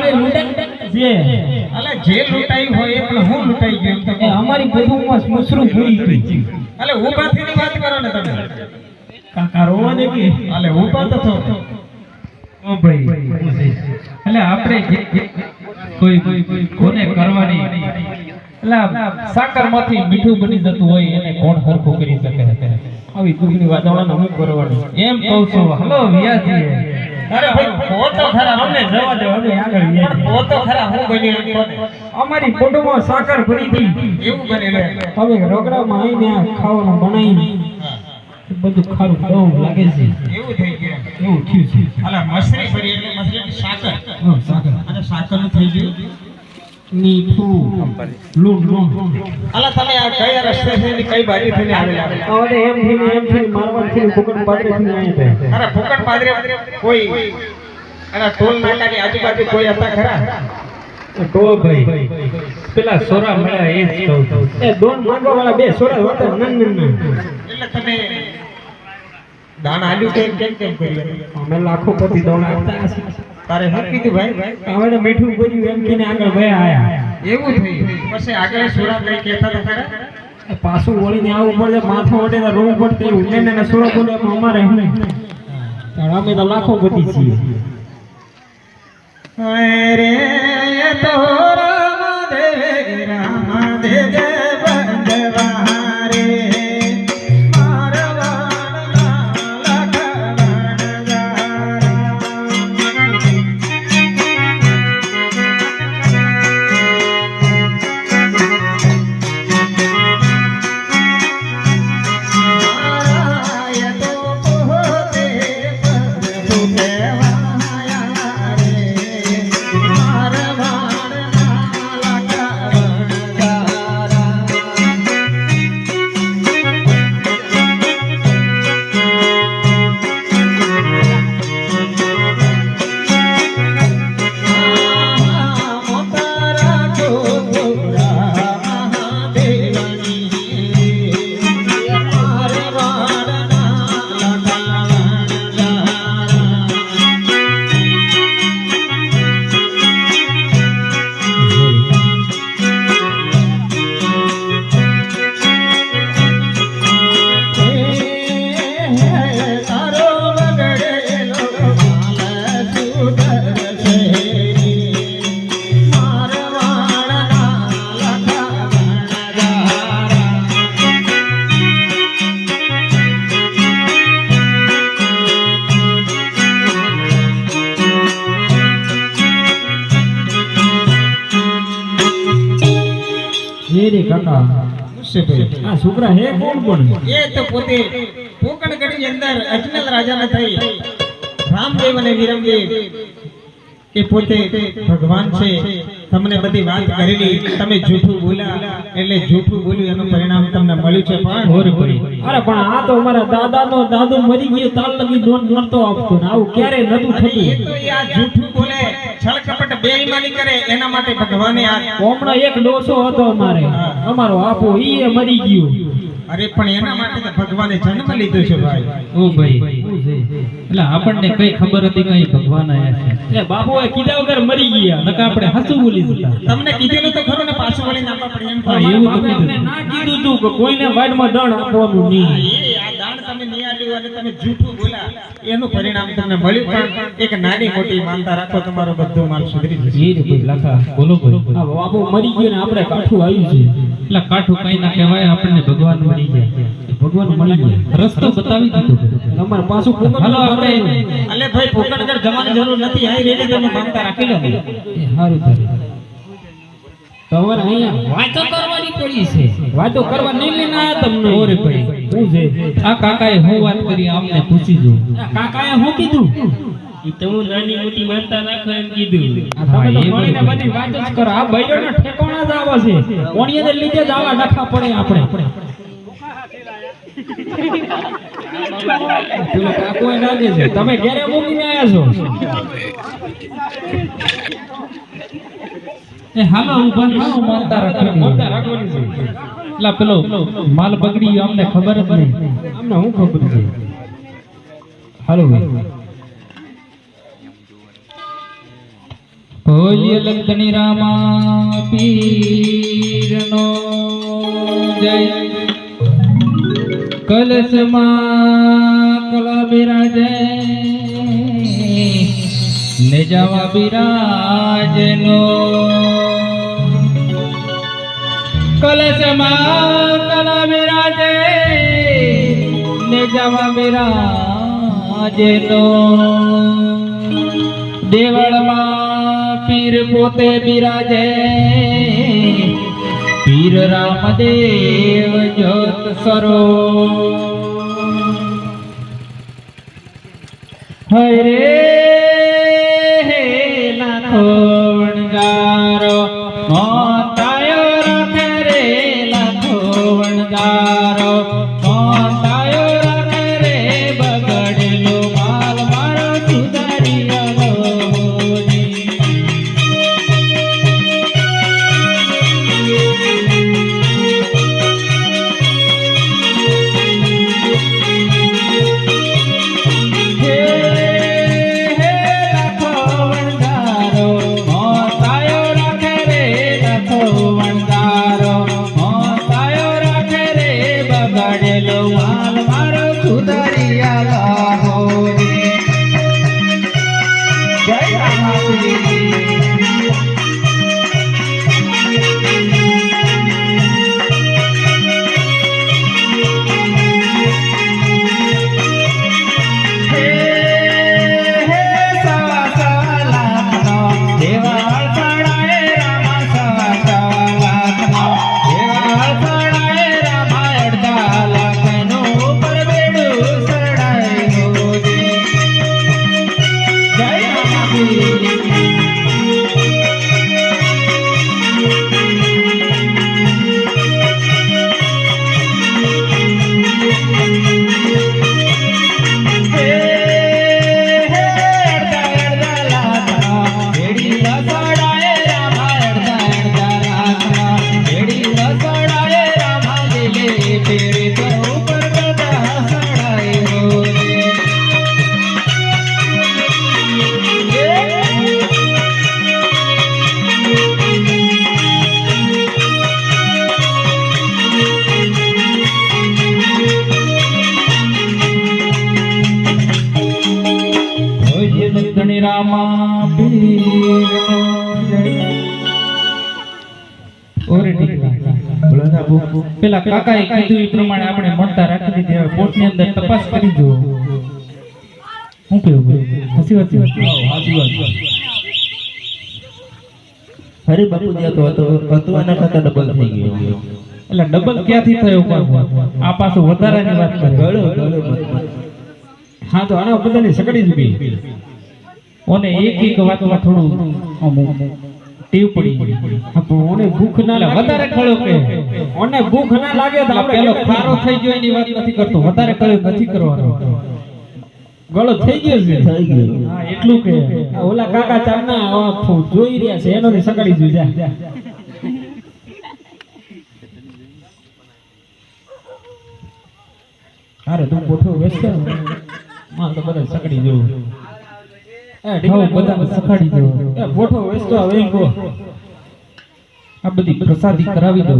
હવે લૂંટાઈ જે અલે જે લૂંટાઈ હોય એ પણ હું લૂંટાઈ ગયો એ અમારી કુટુંબમાં મસરૂ પૂરી ગઈ. અલે ઊભાથી ની વાત કરો ને તમે કાકા રોવા દે કે અલે ઊભા તો થો ઓ ભાઈ એટલે આપણે કોઈ કોને કરવાની એટલે સાકરમાંથી મીઠું બની જતું હોય એને કોણ હરખું કરી શકે આવી દુઃખની વાતાવરણ અમુક કરવાની એમ કહું છું. હલો વિયાજી અરે ભાઈ પોતો ખરા અમને જવા દે હવે આગળ વિયાજી પોતો ખરા હું બન્યું અમારી કુટુંબમાં સાકર ભરી હતી એવું બનેલું હવે રોકડામાં આવીને આ ખાવાનું બનાવી બધું ખારું કેવું લાગે છે એવું થઈ ગયું એવું થયું છે. અલે મસરી ભરી એટલે મસરી સાકર સાકર અને સાકર નું થઈ ગયું મીઠું લૂણ અલે તમે આ કયા રસ્તે છે ને કઈ બાજુ થઈને આવેલા હવે એમ થી મારવાડ થી ફુકટ પાદરે થી આવ્યા હતા. અરે ફુકટ પાદરે કોઈ અરે ટોલ નાકાની આજુબાજુ કોઈ હતા ખરા તો ભાઈ પેલા સોરા મળ્યા એ જ કહું છું. એ દોન માંગવા વાળા બે સોરા હતા નન એટલે તમે દાન આલ્યું કેમ કર્યું અમે લાખો પતિ દોણ આપતા તારે શું કીધું ભાઈ હવે મીઠું ભર્યું એમ કીને આગળ ગયા આયા એવું થયું પછી આગળ સુરા કઈ કહેતા હતા ખરા પાછું વળીને આવવું પડે માથું વડે રોવું પડતું એવું ને સોરો બોલે અમારે અમે તો લાખો પતિ છીએ. રે તો રામ દે બંદવા રે આ છોકરા હે કોણ એ તો પોતે પોકણગઢની અંદર અજનલ રાજાને થઈ રામદેવ અને વિરમદેવ કે પોતે ભગવાન છે તમને બધી વાત કરેલી તમે જૂઠું બોલ્યા એટલે જૂઠું બોલ્યું એનું પરિણામ તમને મળ્યું છે પણ અરે પણ આ તો અમારા દાદાનો દાદુ મરી ગયો તાલ લગી દોન નતો આપતો ને આવું ક્યારે નતું થતું. એ તો આ જૂઠું બોલે છળ કપટ બેઈમાની કરે એના માટે ભગવાને આ હમણાં એક ડોસો હતો અમારો આપો ઈ મરી ગયો. અરે પણ એના માટે તો ભગવાને જન્મ લીધો છે ભાઈ. ઓ ભાઈ એટલે આપણને કઈ ખબર હતી કઈ ભગવાન આયા છે એટલે બાપુએ કીધા વગર મરી ગયા નકા આપણે હસુ બોલી દીધા. તમને કીધેલું તો ખરું ને પાછું વળીને આપવા પડે એમ એવું તમને ના કીધું તું કે કોઈને વાડમાં દણ આપવાનું નહીં. આ દાણ તમે નહીં આલ્યું અને તમે જૂઠું બોલ્યા એનું પરિણામ તમને મળ્યું પણ એક નાની મોટી માનતા રાખો તમારો બધો માલ સુધરી જશે. એ રે ભાઈ લાખા બોલો આ બાપુ મરી ગયો ને આપણે કાઠું આવ્યું છે એટલે કાઠું કઈ ના કહેવાય આપણને ભગવાન મળી ગયા ભગવાન મળી ગયા રસ્તો બતાવી દીધો અમાર પાછું હાલો આપણે અલે ભાઈ પોકણગઢ જવાની જરૂર નથી આઈ રેડી તમે માનતા રાખી લો. એ સારું થાય તમારે અહીંયા વાતો કરવાની પડી છે વાતો કરવા નહીં લઈને આયા તમને. ઓરે ભાઈ શું છે આ કાકાએ હું વાત કરી આમને પૂછી જો કાકાએ હું કીધું ઈ તો હું નાની મોટી માનતા રાખો એમ કીધું. તમે તો મળીને બધી વાત જ કરો આ બૈરોનો ઠેકાણા જ આવે છે કોણીએ ને લીધે જ આવા ડખા પડે આપણે. પેલો કાકો એ લાગે છે તમે ઘરે મૂકીને આયા છો. એ હાલો ઉભા થાઓ માનતા રાખવાની છે. એટલા પેલો માલ બગડી અમને ખબર જ નહીં અમને હું ખબર છે. હાલો બોલીએ લખની રામા પીરનો જય કલશમાં કલા બિરાજે ને જવા બિરાજનો કલશમાં કલા બિરાજે ને જવા બિરાજનો દેવળમાં પીર પોતે બિરાજે પીર રામદેવ જોત સરો હરે હે નાથો વણગારો મોતાયો રાખે રે નાથો વણગારો મોતાયો રાખે રે બગડેલો માલ મારો સુધારી રામા પીરનો જય ઓરે ઠીક પેલા કાકાએ કીધું એ પ્રમાણે આપણે મળતા રાખી દીધી હવે પોટની અંદર તપાસ કરી જો હું કેવું હસી વાત હરે બાપુ જ્યાં તો હતો એના કરતા ડબલ થઈ ગયો એટલે ડબલ ક્યાંથી થયો આ પાછું વધારાની વાત કરે હા તો આના બધાની સકડી જ બી ઓને એક વાતમાં થોડું ટેવ પડી ઓને ભૂખ ના લાગે વધારે ખળો કે ઓને ભૂખ ના લાગે તો આપણે પેલો ખારો થઈ ગયો એની વાત નથી કરતો વધારે ખળો નથી કરવાનો ગળો થઈ ગયો છે હા એટલું કે ઓલા કાકા ચારના જોઈ રહ્યા છે એનો ને સકડી જો જા અરે તું પોઠો વેસ્ટ માં તો બધા સકડી જો એ ઢાવ બધા સખાડી દો એ પોઠો વેસ્તો વેંગો આ બધી પ્રસાદી કરાવી દો